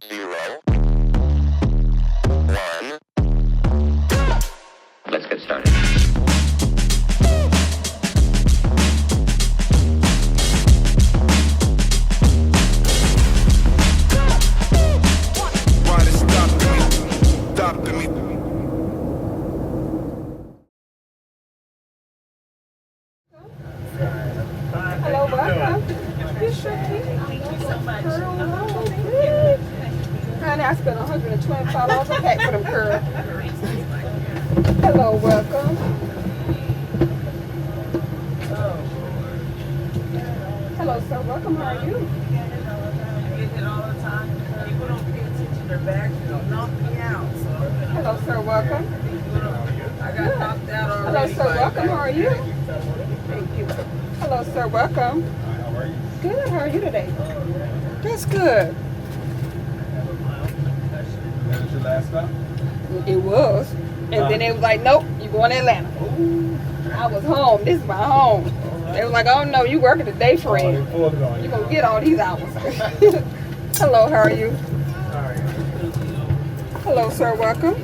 0, 1. Let's get started. Why they stopping me? Hello, welcome. You sure can. Thank you so much. Honey, I spent $125 a pack for them curls. Hello, welcome. Hello, sir. Welcome. How are you? I get it all the time. People don't pay attention to their back. They'll knock me out. So Hello, sir. Welcome. I got knocked out Hello, already. sir. Welcome. How are you? Thank you. Hello, sir. Welcome. How are you? Good. How are you today? That's good. That was your last stop? It was. And then they was like, nope, you going to Atlanta. I was home. This is my home. They was like, oh no, you working today, friend. They pulled it on You're you. going to get all these hours. Hello, how are you? Sorry. Hello, sir. Welcome.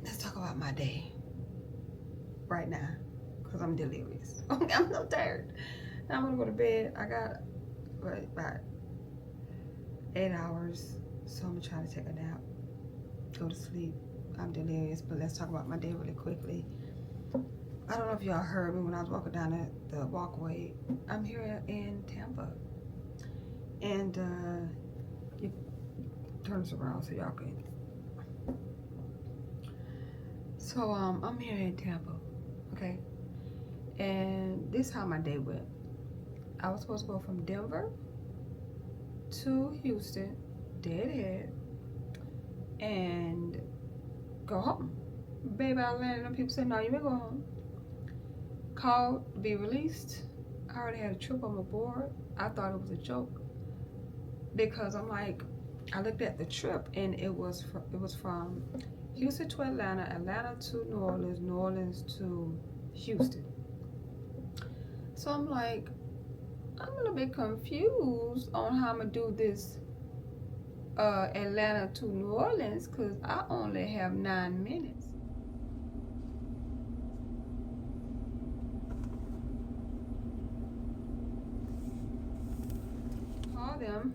Let's talk about my day right now because I'm delirious. I'm so tired. Now I'm going to go to bed. I got about 8 hours, so I'm going to try to take a nap, go to sleep. I'm delirious, but let's talk about my day really quickly. I don't know if y'all heard me when I was walking down the walkway. I'm here in Tampa. And you turn this around so y'all can. So I'm here in Tampa, okay? And this is how my day went. I was supposed to go from Denver to Houston, deadhead, and go home. Baby, I landed and people said, no, you may go home. Called to be released. I already had a trip on my board. I thought it was a joke because I'm like, I looked at the trip and it was from Houston to Atlanta, Atlanta to New Orleans, New Orleans to Houston. So I'm like, I'm a little bit confused on how I'm gonna do this Atlanta to New Orleans because I only have 9 minutes. Call them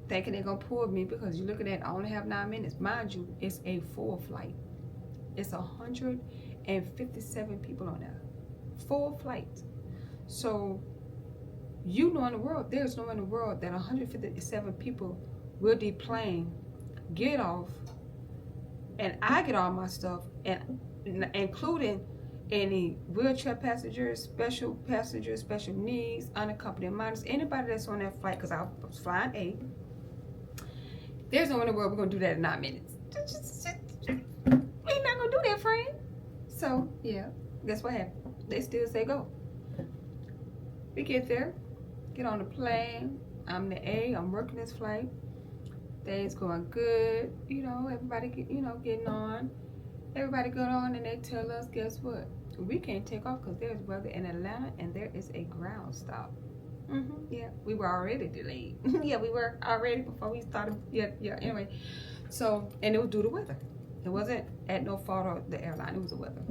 thinking they're gonna pull me because you're looking at I only have 9 minutes. Mind you, it's a full flight. It's 157 people on there. Full flight. So you know in the world, there's no in the world that 157 people will deplane, get off, and I get all my stuff, and including any wheelchair passengers, special needs, unaccompanied minors, anybody that's on that flight, because I was flying A. There's no in the world we're gonna do that in 9 minutes. We're not gonna do that, friend. So yeah, guess what happened? They still say go. We get there, get on the plane. I'm the A. I'm working this flight. Things going good. You know, everybody getting on. Everybody good on, and they tell us, guess what? We can't take off because there's weather in Atlanta and there is a ground stop. Yeah, we were already delayed. Yeah, we were already before we started. Yeah. Anyway, so, and it was due to weather. It wasn't at no fault of the airline. It was the weather.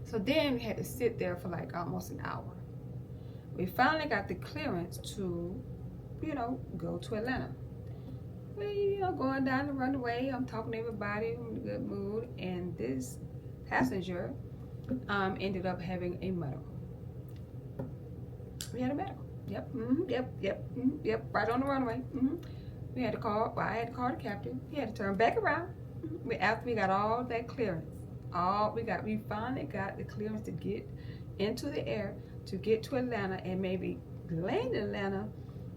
So then we had to sit there for like almost an hour. We finally got the clearance to, go to Atlanta. We, going down the runway. I'm talking to everybody. I'm in a good mood. And this passenger ended up having a medical. We had a medical. Yep. Yep. Right on the runway. We had to call. Well, I had to call the captain. He had to turn back around. After we got all that clearance, we finally got the clearance to get into the air, to get to Atlanta, and maybe land in Atlanta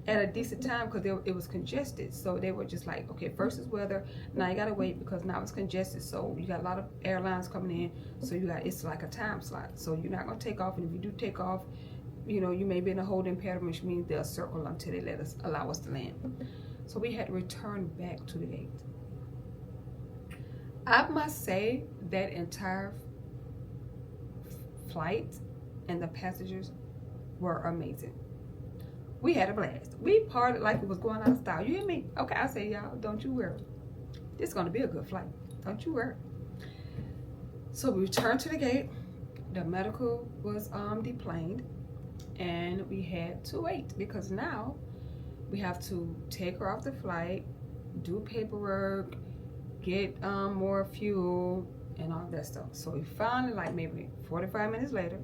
at a decent time because it was congested. So they were just like, okay, first is weather. Now you gotta wait because now it's congested. So you got a lot of airlines coming in. So it's like a time slot. So you're not gonna take off, and if you do take off, you may be in a holding pattern, which means they'll circle until they allow us to land. So we had to return back to the gate. I must say that entire flight and the passengers were amazing. We had a blast. We partied like it was going out of style. You hear me? Okay, I say, y'all, don't you worry. This is going to be a good flight. Don't you worry. So we returned to the gate. The medical was deplaned, and we had to wait because now we have to take her off the flight, do paperwork, get more fuel and all that stuff. So we finally, like maybe 45 minutes later,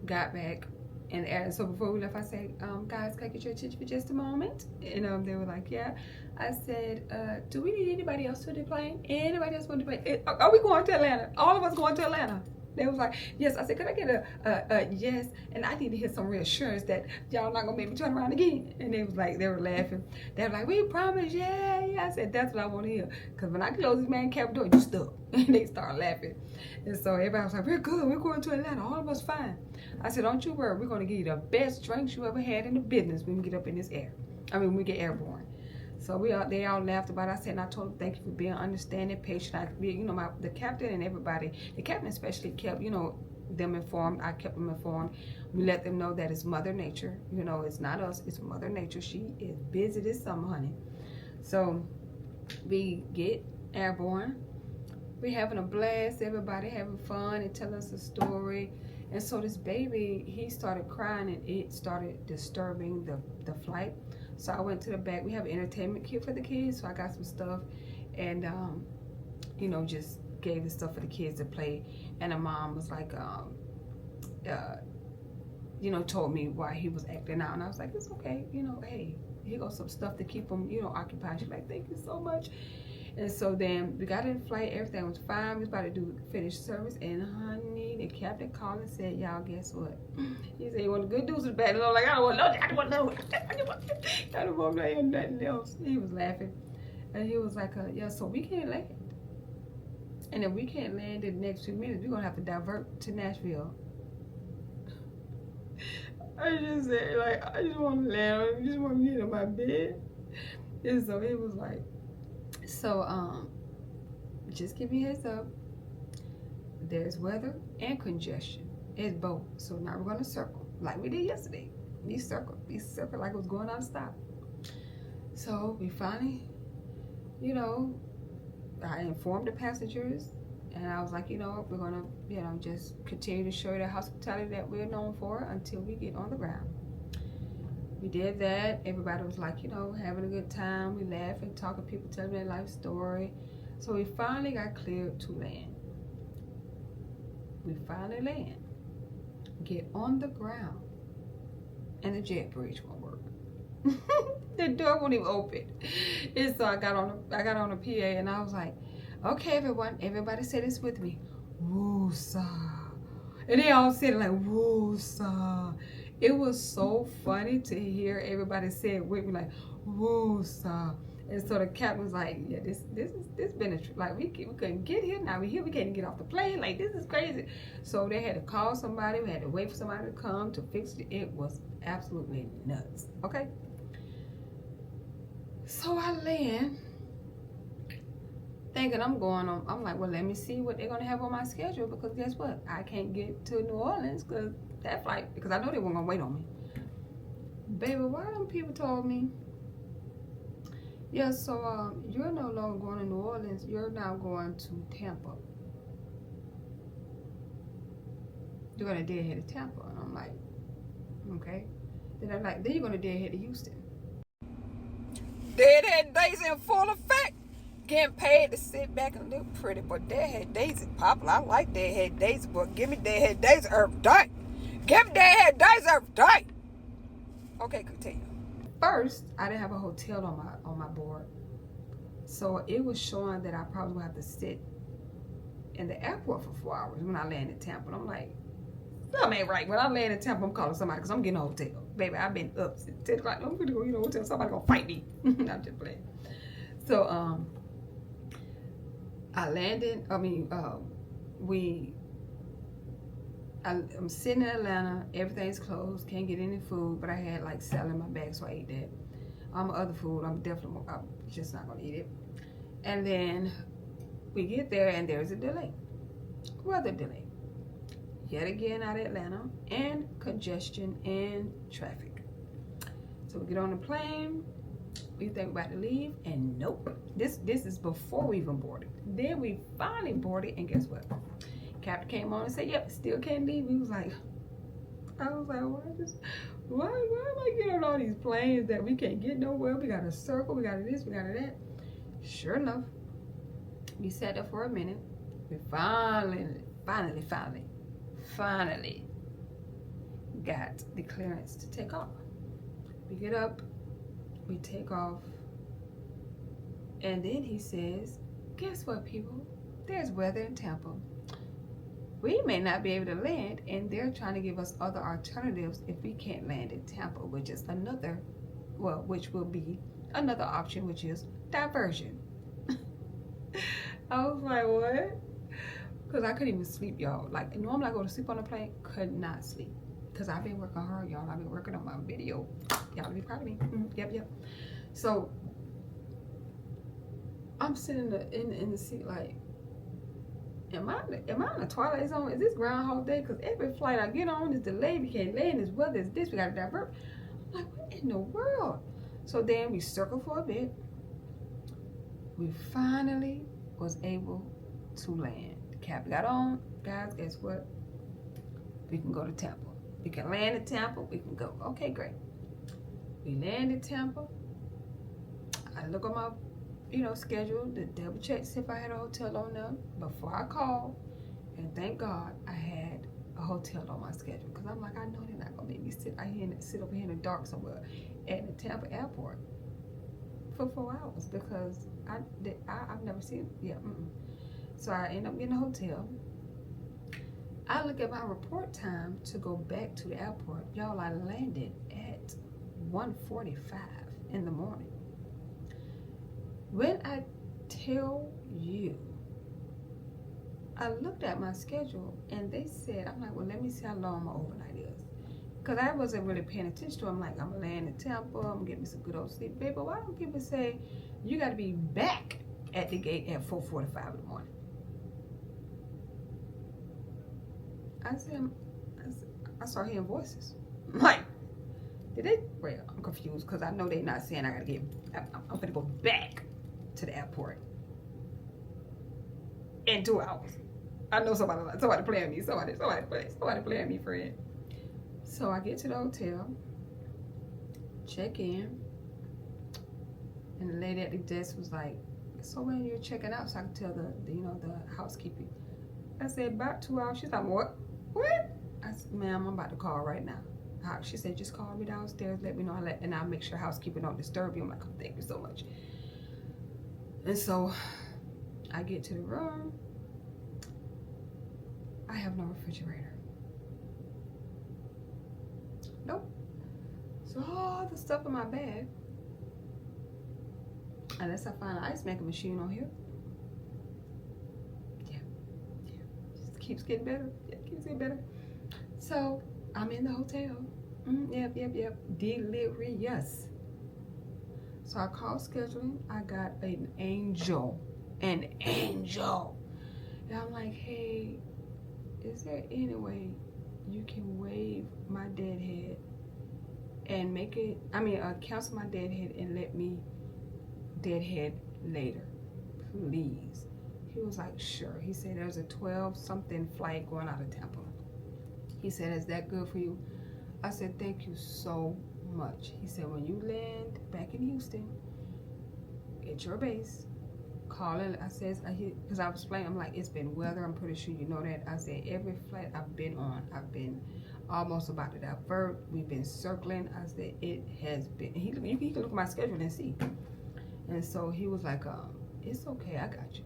got back in the air. So before we left, I said, guys, can I get your attention for just a moment? And they were like, yeah. I said, do we need anybody else to deplane? Anybody else want to deplane? Are we going to Atlanta? All of us going to Atlanta? They was like, yes. I said, could I get a yes? And I need to hear some reassurance that y'all not gonna make me turn around again. And they were laughing. They were like, we promise, yeah. I said, that's what I want to hear. Because when I close this man cab door, you stuck. And they start laughing. And so everybody was like, we're good. We're going to Atlanta. All of us fine. I said, don't you worry. We're going to give you the best drinks you ever had in the business when we get up in this air. When we get airborne. So they all laughed about it. I said, and I told them, thank you for being understanding, patient. The captain and everybody, the captain especially kept, them informed. I kept them informed. We let them know that it's Mother Nature. It's not us. It's Mother Nature. She is busy this summer, honey. So we get airborne. We having a blast. Everybody having fun and telling us a story. And so this baby, he started crying, and it started disturbing the flight. So I went to the back. We have an entertainment kit for the kids, so I got some stuff, and just gave the stuff for the kids to play. And the mom was like, told me why he was acting out, and I was like, it's okay, hey, here goes some stuff to keep him, occupied. She's like, thank you so much. And so then we got in flight, everything was fine. We was about to finish service, and honey, the captain called and said, y'all, guess what? He said, you want the good news or the bad news? I'm like, I don't want to know. I don't want to hear nothing else. He was laughing. And he was like, yeah, so we can't land. And if we can't land in the next few minutes, we're going to have to divert to Nashville. I just said, I just want to land. I just want to get in my bed. And so he was like, so, just give you a heads up. There's weather and congestion. It's both. So now we're going to circle like we did yesterday. We circled like it was going out of stop. So we finally, I informed the passengers, and I was like, we're going to, just continue to show you the hospitality that we're known for until we get on the ground. We did that. Everybody was like, having a good time. We laughing, talking, people telling their life story. So we finally got cleared to land. We finally land. Get on the ground. And the jet bridge won't work. The door won't even open. And so I got on a PA, and I was like, okay, everybody say this with me. Woo-sa. And they all said it like, woo-sa. It was so funny to hear everybody say it with me, like, woo-sa. And so the captain was like, yeah, this been a trip. Like, we couldn't get here. Now we here, we can't get off the plane. Like, this is crazy. So they had to call somebody. We had to wait for somebody to come to fix it. It was absolutely nuts. Okay. So I land, thinking I'm going on. I'm like, well, let me see what they're gonna have on my schedule, because guess what? I can't get to New Orleans because that flight, because I know they weren't gonna wait on me. Baby, why them people told me, yeah, so you're no longer going to New Orleans, you're now going to Tampa. You're gonna deadhead to Tampa. And I'm like, okay. Then I'm like, then you're gonna deadhead to Houston. Deadhead days in full effect. Getting paid to sit back and look pretty, but deadhead days is popular. I like deadhead days, but give me deadhead days every day. Give me deadhead days every day. Okay, continue. First, I didn't have a hotel on my board, so it was showing that I probably would have to sit in the airport for 4 hours when I landed in Tampa. And I'm like, something ain't right. When I land in Tampa, I'm calling somebody because I'm getting a hotel. Baby, I've been up since 10 o'clock. I'm going to go get a hotel. Somebody going to fight me. I'm just playing. So, I landed. I'm sitting in Atlanta. Everything's closed. Can't get any food. But I had like salad in my bag, so I ate that. Other food, I'm just not going to eat it. And then we get there, and there's a delay. Weather delay. Yet again out of Atlanta, and congestion and traffic. So we get on the plane, we think we're about to leave, and nope. This is before we even boarded. Then we finally boarded, and guess what? Captain came on and said, yep, still can't leave. I was like, why am I getting on all these planes that we can't get nowhere? We got a circle, we got this, we got that. Sure enough, we sat there for a minute. We finally got the clearance to take off. We get up, we take off, and then he says, guess what, people? There's weather in Tampa. We may not be able to land, and they're trying to give us other alternatives if we can't land in Tampa, which will be another option, which is diversion. I was like, what? Because I couldn't even sleep, y'all. Like, normally I go to sleep on a plane, could not sleep. Because I've been working hard, y'all. I've been working on my video. Y'all be proud of me. Yep. So, I'm sitting in the seat like, am I in the Twilight Zone? Is this Groundhog Day? Because every flight I get on is delayed. We can't land. This weather is this. We got to divert. I'm like, what in the world? So then we circled for a bit. We finally was able to land. Cap got on, guys, guess what? We can go to Tampa. We can land in Tampa, we can go. Okay, great. We land in Tampa. I look on my, schedule to double check to see if I had a hotel on there before I called. And thank God I had a hotel on my schedule. Because I'm like, I know they're not going to make me sit over here in the dark somewhere at the Tampa airport for 4 hours. Because I've never seen, So I end up getting a hotel. I look at my report time to go back to the airport. Y'all, I landed at 1:45 in the morning. When I tell you, I looked at my schedule and they said, I'm like, well, let me see how long my overnight is. Because I wasn't really paying attention to it. I'm like, I'm going to land in Tampa. I'm going to get me some good old sleep. Baby, why don't people say you got to be back at the gate at 4:45 in the morning? I started hearing voices. I'm like, did they? Well, I'm confused because I know they're not saying I gotta I'm gonna go back to the airport in 2 hours. I know somebody playing me. Somebody playing me, friend. So I get to the hotel, check in, and the lady at the desk was like, so when you're checking out, so I can tell the housekeeping. I said, about 2 hours. She's like, what? I said, ma'am, I'm about to call right now. She said, just call me downstairs, let me know, and I'll make sure housekeeping don't disturb you. I'm like, oh, thank you so much. And so I get to the room. I have no refrigerator. Nope. So all the stuff in my bag, unless I find an ice making machine on here. Yeah. Just keeps getting better. Yeah, keeps getting better. So I'm in the hotel. Yep. Delirious. So I called scheduling. I got an angel. An angel. And I'm like, hey, is there any way you can waive my deadhead and make it, cancel my deadhead and let me deadhead later, please? He was like, sure. He said there's a 12-something flight going out of Tampa. He said, is that good for you? I said, thank you so much. He said, when you land back in Houston, at your base, call it. I said, because I was playing, I'm like, it's been weather. I'm pretty sure you know that. I said, every flight I've been on, I've been almost about to divert. We've been circling. I said, it has been. You can look at my schedule and see. And so he was like, it's okay, I got you.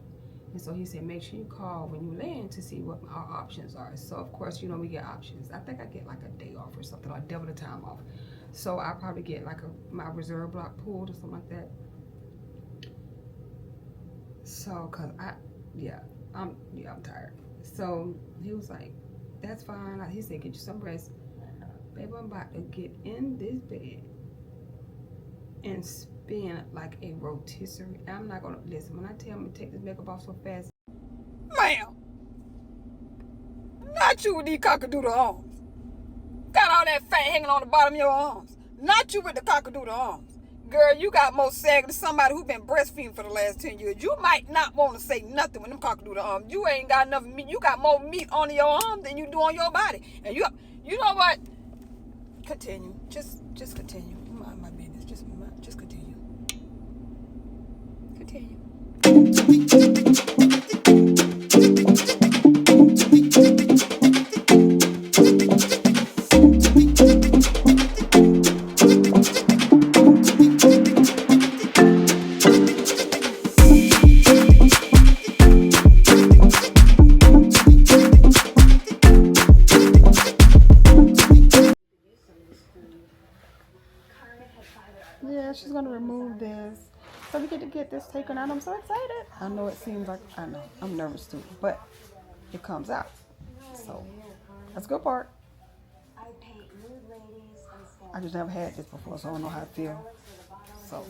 And so he said, make sure you call when you land to see what our options are. So of course, you know, we get options. I think I get like a day off or something, or double the time off. So I'll probably get like my reserve block pulled or something like that. So, cause I'm tired. So he was like, that's fine. He said, get you some rest. Baby, I'm about to get in this bed and spin like a rotisserie. I'm not gonna listen. When I tell him to take this makeup off so fast, ma'am, not you with these cockadoodle arms. Got all that fat hanging on the bottom of your arms. Not you with the cockadoodle arms. Girl, you got more sag than somebody who been breastfeeding for the last 10 years. You might not want to say nothing with them cockadoodle arms. You ain't got enough meat. You got more meat on your arm than you do on your body. And you know what? Continue. Just continue. Mind my business. Just continue. Continue. Yeah, she's gonna remove this. So we get to get this taken out. I'm so excited. I know it seems like, I know, I'm nervous too, but it comes out. So that's a good part. I just never had this before, so I don't know how to feel. So